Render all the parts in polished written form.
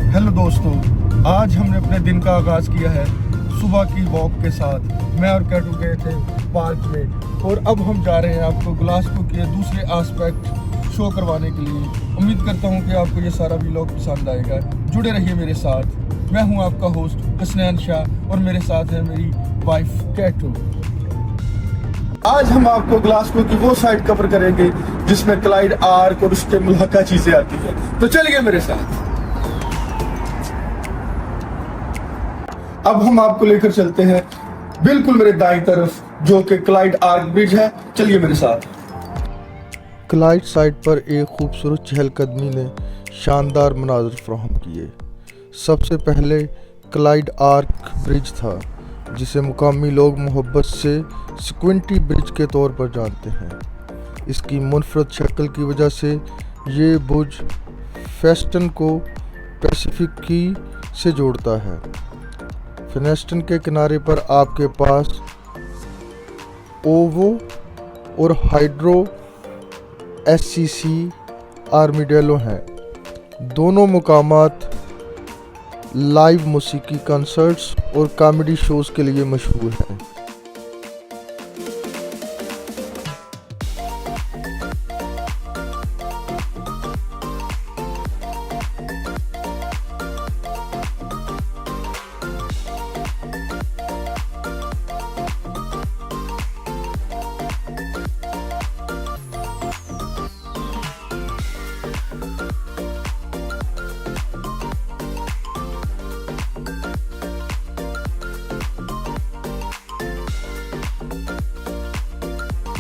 Hello दोस्तों, आज हमने अपने दिन का आगाज़ किया है सुबह की वॉक के साथ। मैं और कैटू गए थे पार्क में और अब हम जा रहे हैं आपको ग्लासगो के दूसरे एस्पेक्ट शो करवाने के लिए। उम्मीद करता हूं कि आपको ये सारा व्लॉग पसंद आएगा। जुड़े रहिए मेरे साथ। मैं हूं आपका होस्ट हसनैन शाह और मेरे साथ है मेरी वाइफ कैटू। आज हम आपको ग्लासगो की वो साइड कवर करेंगे जिसमें क्लाइड आर्क और उसके मुल्हका चीज़ें आती हैं। तो चलिए मेरे साथ। अब हम आपको लेकर चलते हैं बिल्कुल मेरे दाईं तरफ जो कि क्लाइड आर्क ब्रिज है। चलिए मेरे साथ। क्लाइड साइड पर एक खूबसूरत चहलकदमी ने शानदार मनाज़र फराहम किए। सबसे पहले क्लाइड आर्क ब्रिज था जिसे मुकामी लोग मोहब्बत से स्क्विंटी ब्रिज के तौर पर जानते हैं। इसकी मुनफरद शक्ल की वजह से ये बुर्ज फेस्टन को पैसिफिक की से जोड़ता है। फेनेस्टन के किनारे पर आपके पास ओवो और हाइड्रो एससीसी आर्मिडेलो हैं। दोनों मुकामात लाइव मौसीकी कंसर्ट्स और कॉमेडी शोज़ के लिए मशहूर हैं।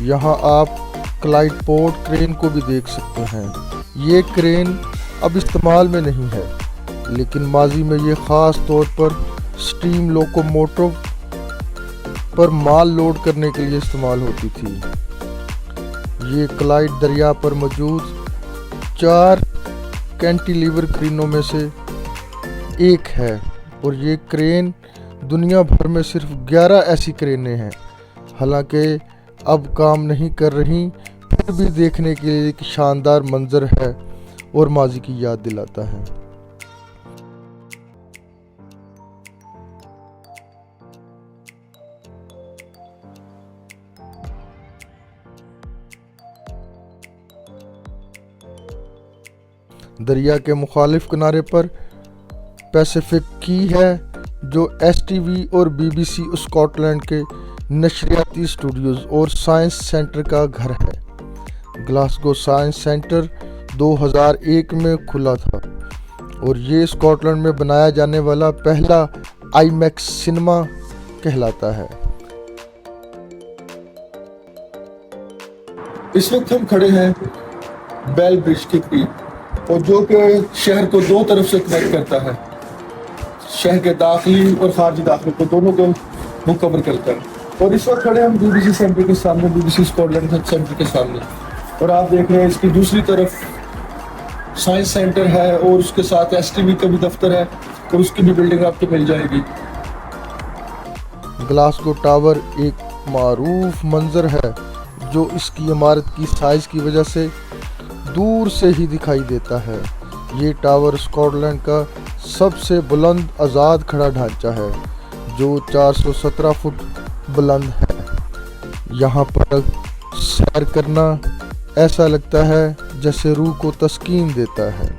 यहाँ आप क्लाइड पोर्ट क्रेन को भी देख सकते हैं। ये क्रेन अब इस्तेमाल में नहीं है, लेकिन माजी में ये ख़ास तौर पर स्टीम लोकोमोटिव पर माल लोड करने के लिए इस्तेमाल होती थी। ये क्लाइड दरिया पर मौजूद 4 कैंटिलीवर क्रेनों में से एक है और ये क्रेन दुनिया भर में सिर्फ 11 ऐसी क्रेनें हैं। हालांकि अब काम नहीं कर रही, फिर भी देखने के लिए एक शानदार मंजर है और माजी की याद दिलाता है। दरिया के मुखालिफ किनारे पर पैसिफिक की है जो एसटीवी और बीबीसी स्कॉटलैंड के नशरियाती स्टूडियोज़ और साइंस सेंटर का घर है। ग्लासगो साइंस सेंटर 2001 में खुला था और ये स्कॉटलैंड में बनाया जाने वाला पहला आईमैक्स सिनेमा कहलाता है। इस वक्त हम खड़े हैं बेल ब्रिज के करीब और जो कि शहर को दो तरफ से कनेक्ट करता है। शहर के दाखिली और खारजी दाखिले को दोनों को वो कवर करता है। और इस वक्त खड़े हम बीबीसी सेंटर के सामने, बीबीसी स्कॉटलैंड सेंटर के सामने, और आप देख रहे हैं इसकी दूसरी तरफ साइंस सेंटर है और उसके साथ एसटीवी का भी दफ्तर है और उसकी भी बिल्डिंग आपको मिल जाएगी। ग्लासगो टावर एक मारूफ मंजर है जो इसकी इमारत की साइज की वजह से दूर से ही दिखाई देता है। ये टावर स्कॉटलैंड का सबसे बुलंद आज़ाद खड़ा ढांचा है जो 417 फुट बुलंद है। यहाँ पर सैर करना ऐसा लगता है जैसे रूह को तस्कीन देता है।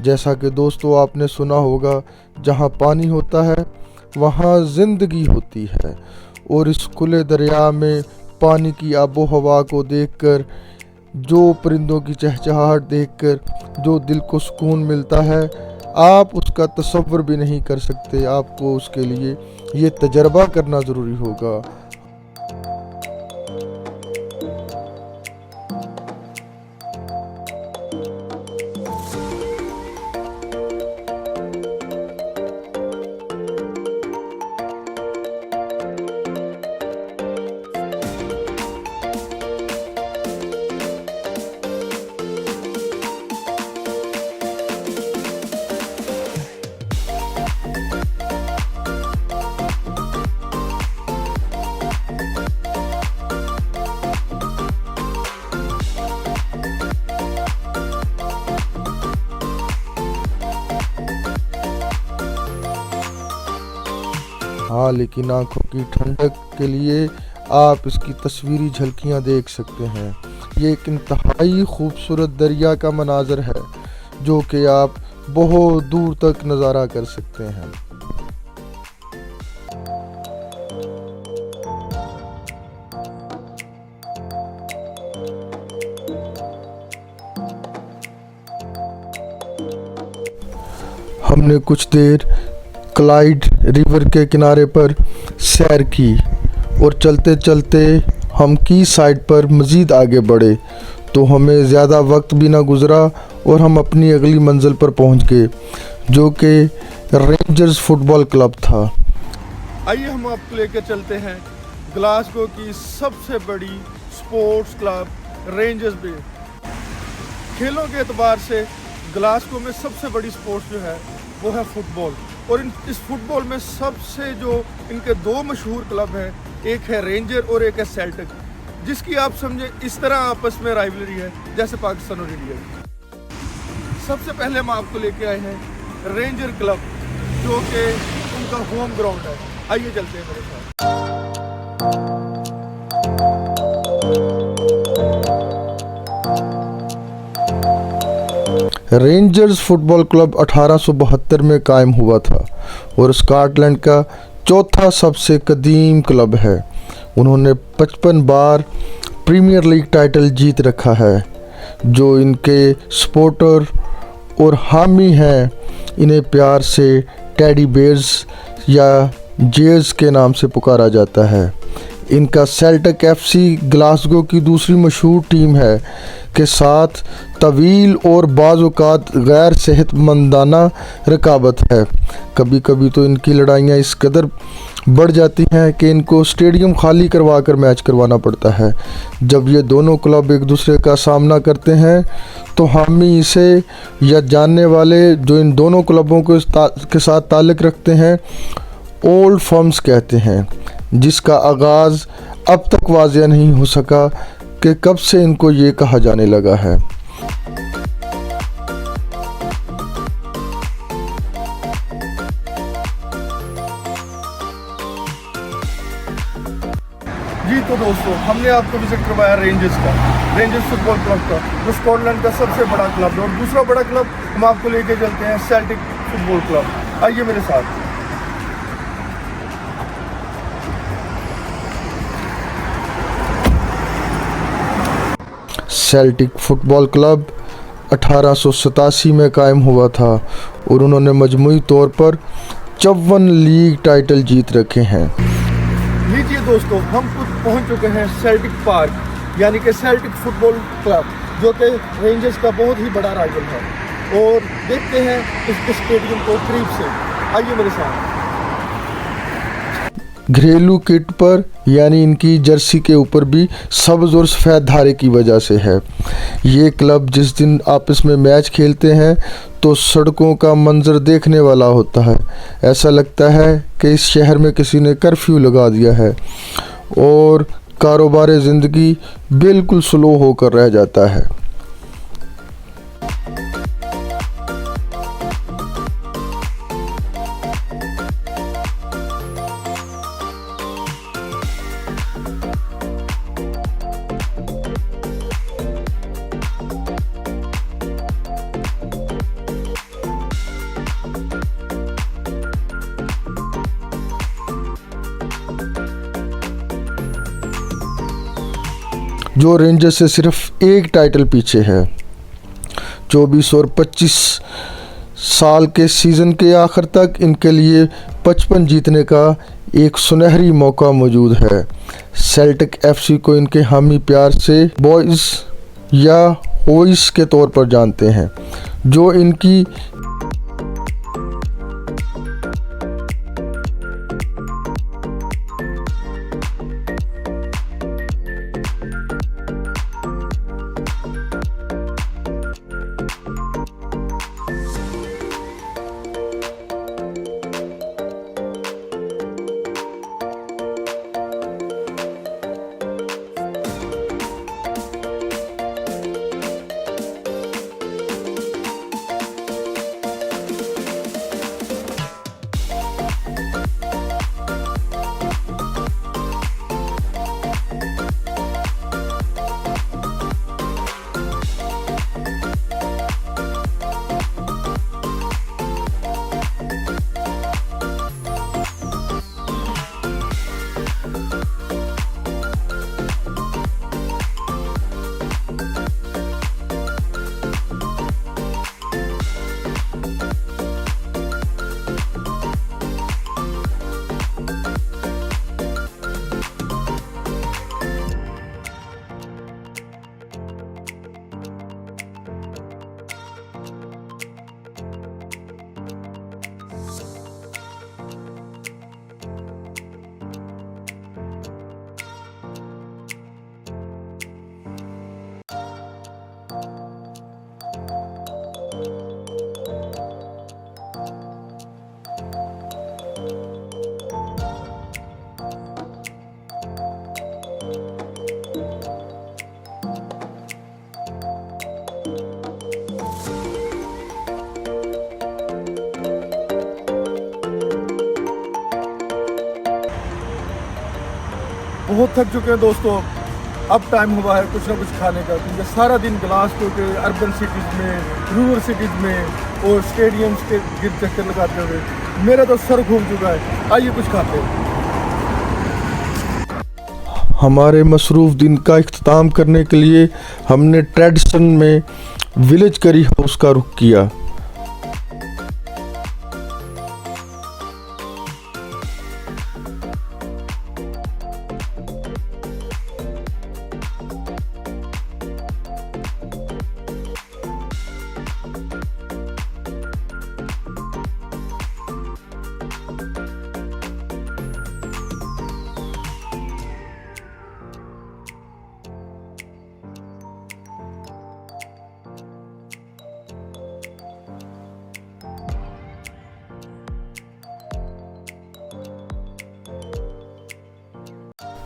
जैसा कि दोस्तों आपने सुना होगा, जहाँ पानी होता है वहाँ ज़िंदगी होती है, और इस खुले दरिया में पानी की आबो हवा को देखकर, जो परिंदों की चहचहाहट देखकर जो दिल को सुकून मिलता है, आप उसका तसव्वुर भी नहीं कर सकते। आपको उसके लिए ये तजर्बा करना ज़रूरी होगा। हाँ, लेकिन आंखों की ठंडक के लिए आप इसकी तस्वीरी झलकियाँ देख सकते हैं। ये एक इंतहाई खूबसूरत दरिया का मनाजर है जो कि आप बहुत दूर तक नज़ारा कर सकते हैं। हमने कुछ देर क्लाइड रिवर के किनारे पर सैर की और चलते चलते हम की साइड पर मज़ीद आगे बढ़े तो हमें ज़्यादा वक्त भी ना गुज़रा और हम अपनी अगली मंजिल पर पहुंच गए जो कि रेंजर्स फुटबॉल क्लब था। आइए हम आपको लेकर चलते हैं ग्लासगो की सबसे बड़ी स्पोर्ट्स क्लब रेंजर्स बे। खेलों के एतबार से ग्लासगो में सबसे बड़ी स्पोर्ट्स जो है वो है फुटबॉल, और इस फुटबॉल में सबसे जो इनके दो मशहूर क्लब हैं, एक है रेंजर और एक है सेल्टिक, जिसकी आप समझे इस तरह आपस में राइवलरी है जैसे पाकिस्तान और इंडिया। सबसे पहले हम आपको लेके आए हैं रेंजर क्लब जो कि उनका होम ग्राउंड है। आइए चलते हैं मेरे साथ। रेंजर्स फुटबॉल क्लब 1872 में कायम हुआ था और स्कॉटलैंड का चौथा सबसे कदीम क्लब है। उन्होंने 55 बार प्रीमियर लीग टाइटल जीत रखा है। जो इनके सपोर्टर और हामी हैं, इन्हें प्यार से टेडी बेयर्स या जेयर्स के नाम से पुकारा जाता है। इनका सेल्टिक एफसी ग्लासगो की दूसरी मशहूर टीम है के साथ तवील और बाज़-औक़ात गैर सेहतमंदाना रकाबत है। कभी कभी तो इनकी लड़ाइयाँ इस कदर बढ़ जाती हैं कि इनको स्टेडियम खाली करवा कर मैच करवाना पड़ता है। जब ये दोनों क्लब एक दूसरे का सामना करते हैं तो हामी इसे या जानने वाले जो इन दोनों क्लबों के साथ ताल्लुक़ रखते हैं ओल्ड फर्म्स कहते हैं, जिसका आगाज़ अब तक वाज़ेह नहीं हो सका कि कब से इनको ये कहा जाने लगा है। जी तो दोस्तों, हमने आपको विजिट करवाया रेंजर्स फुटबॉल क्लब का, जो स्कॉटलैंड का सबसे बड़ा क्लब है। और दूसरा बड़ा क्लब हम आपको लेके चलते हैं सेल्टिक फुटबॉल क्लब। आइए मेरे साथ। सेल्टिक फुटबॉल क्लब 1887 में कायम हुआ था और उन्होंने मजमूई तौर पर 54 लीग टाइटल जीत रखे हैं। लीजिए दोस्तों, हम खुद पहुंच चुके हैं सेल्टिक पार्क, यानी कि सेल्टिक फुटबॉल क्लब, जो कि रेंजर्स का बहुत ही बड़ा राइवल है, और देखते हैं इस स्टेडियम को करीब से। आइए मेरे साथ। घरेलू किट पर यानी इनकी जर्सी के ऊपर भी सब्ज़ और सफ़ेद धारे की वजह से है। ये क्लब जिस दिन आपस में मैच खेलते हैं तो सड़कों का मंजर देखने वाला होता है। ऐसा लगता है कि इस शहर में किसी ने कर्फ्यू लगा दिया है और कारोबार ज़िंदगी बिल्कुल स्लो होकर रह जाता है। जो रेंजर्स से सिर्फ एक टाइटल पीछे है। 24 और 25 साल के सीज़न के आखिर तक इनके लिए 55 जीतने का एक सुनहरी मौका मौजूद है। सेल्टिक एफसी को इनके हामी प्यार से बॉयज़ या होइस के तौर पर जानते हैं, जो इनकी बहुत थक चुके हैं दोस्तों, अब टाइम हुआ है कुछ ना कुछ खाने का, क्योंकि सारा दिन ग्लासगो के अर्बन सिटीज़ में, रूरल सिटीज़ में और स्टेडियम्स के गिर चक्कर लगाते हुए मेरा तो सर घूम चुका है। आइए कुछ खाते हैं। हमारे मसरूफ़ दिन का इख्तिताम करने के लिए हमने ट्रेडिशन में विलेज करी हाउस का रुख किया।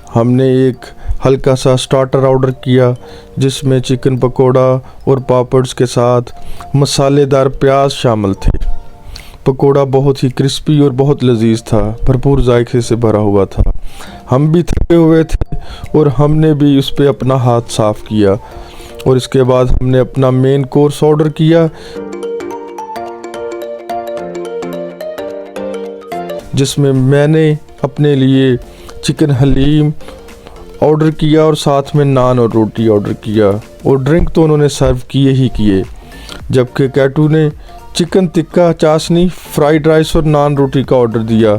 हमने एक हल्का सा स्टार्टर ऑर्डर किया जिसमें चिकन पकोड़ा और पापड्स के साथ मसालेदार प्याज शामिल थे। पकोड़ा बहुत ही क्रिस्पी और बहुत लजीज था, भरपूर जायके से भरा हुआ था। हम भी थके हुए थे और हमने भी उस पर अपना हाथ साफ किया और इसके बाद हमने अपना मेन कोर्स ऑर्डर किया जिसमें मैंने अपने लिए चिकन हलीम ऑर्डर किया और साथ में नान और रोटी ऑर्डर किया, और ड्रिंक तो उन्होंने सर्व किए, जबकि कैटू ने चिकन टिक्का, चाशनी, फ्राइड राइस और नान रोटी का ऑर्डर दिया।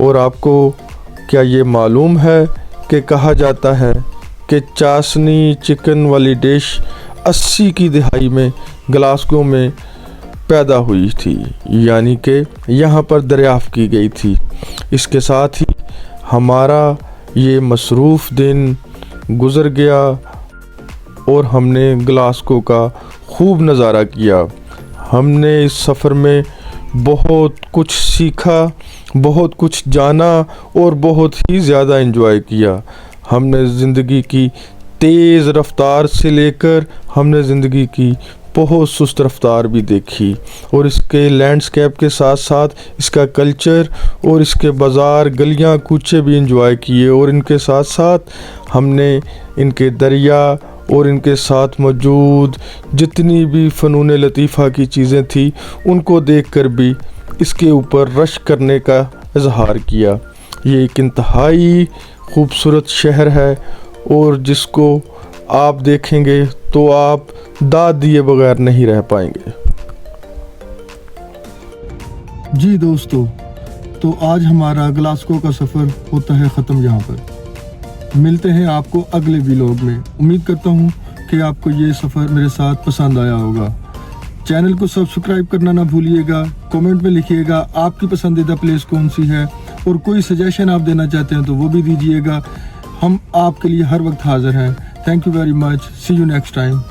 और आपको क्या ये मालूम है कि कहा जाता है कि चाशनी चिकन वाली डिश 80 की दहाई में ग्लासगो में पैदा हुई थी, यानी कि यहाँ पर दरियाफ्त की गई थी। इसके साथ ही हमारा ये मसरूफ़ दिन गुज़र गया और हमने ग्लासगो का खूब नज़ारा किया। हमने इस सफ़र में बहुत कुछ सीखा, बहुत कुछ जाना और बहुत ही ज़्यादा एंजॉय किया। हमने ज़िंदगी की तेज़ रफ्तार से लेकर हमने ज़िंदगी की बहुत सुस्त रफ्तार भी देखी, और इसके लैंडस्केप के साथ साथ इसका कल्चर और इसके बाज़ार, गलियां, कूचे भी एंजॉय किए। और इनके साथ साथ हमने इनके दरिया और इनके साथ मौजूद जितनी भी फ़नून लतीफ़ा की चीज़ें थी उनको देखकर भी इसके ऊपर रश करने का इजहार किया। ये एक इंतहाई खूबसूरत शहर है और जिसको आप देखेंगे तो आप दाद दिए बगैर नहीं रह पाएंगे। जी दोस्तों, तो आज हमारा ग्लासगो का सफ़र होता है ख़त्म यहाँ पर। मिलते हैं आपको अगले व्लॉग में। उम्मीद करता हूँ कि आपको ये सफ़र मेरे साथ पसंद आया होगा। चैनल को सब्सक्राइब करना ना भूलिएगा। कमेंट में लिखिएगा आपकी पसंदीदा प्लेस कौन सी है, और कोई सजेशन आप देना चाहते हैं तो वो भी दीजिएगा। हम आपके लिए हर वक्त हाज़िर हैं। Thank you very much. See you next time.